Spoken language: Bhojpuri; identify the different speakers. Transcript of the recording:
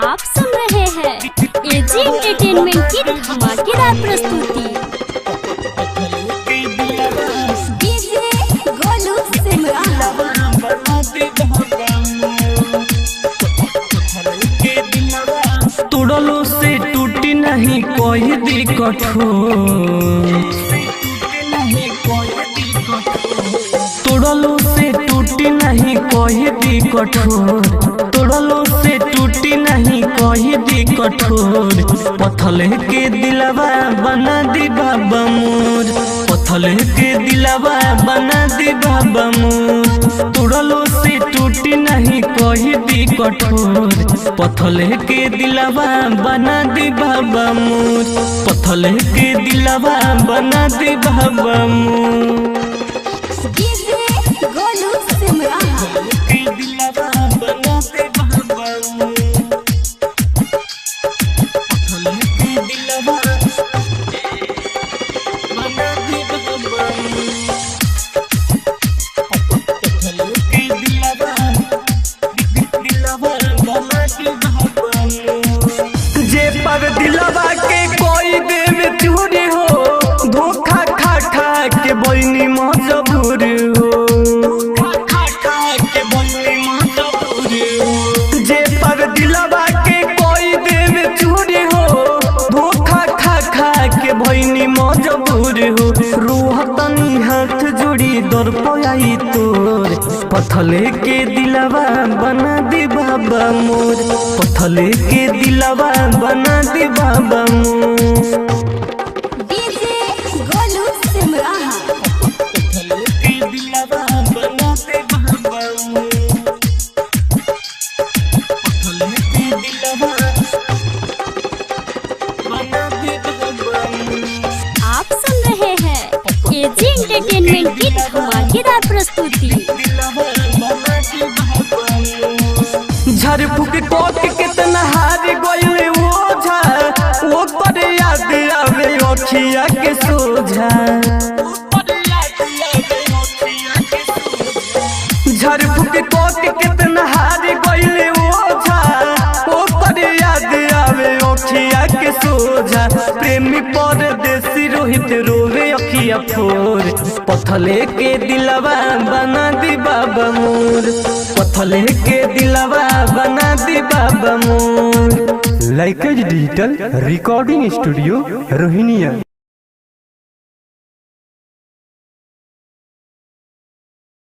Speaker 1: आप सुन रहे हैं एजी एंटरटेनमेंट की धमाकेदार प्रस्तुति। डीजे गोलू सिमरन।
Speaker 2: तोड़लो से टूटी नहीं कोई दी कठोर, तोड़लो से टूटी नहीं कोई दी कठोर, तोड़लो से टूटी नहीं कोई दी कठोर। पत्थल के दिलवा बना दी बाबा मोर, पत्थल के दिलवा बना दी बाबा मोर। तोड़लो से टूटी नहीं कोई दी कठोर, पत्थल के दिलवा बना दी बाबा मोर, पत्थल के दिलवा बना दी बाबा मोर।
Speaker 1: गोलू सिमरन।
Speaker 2: जे पर दिलवा के कोई देव चूरी हो, धोखा खा खा के बोइनी मजबूर हो। जे पर दिलवा के कोई देव चूरी हो, धोखा खा खा के बोइनी मजबूर हो। रूह तनी हाथ जोड़ी दर पयाई तोर, पत्थल के दिलवा बना दी बाबा मोर, पत्थल के दिलवा बना दी बाबा मोर।
Speaker 1: डीजे गोलू सिमरन। आप सुन रहे हैं एजी एंटरटेनमेंट की धमाकेदार प्रस्तुति।
Speaker 2: झर फूक कोट कितना हार गइले ओझा, वो पर याद आवे अखिया के सोझा। झर फूक कोट कितना हार गइले ओझा, वो पर याद आवे अखिया के सोझा। प्रेमी परदेसी रोहित रोवे अखिया फोर, पत्थले के दिलवा बना दी बाबा मोर, पत्थले के दिलवा बना दी बाबा मोर।
Speaker 3: लाइकेज डिजिटल रिकॉर्डिंग स्टूडियो रोहिणिया।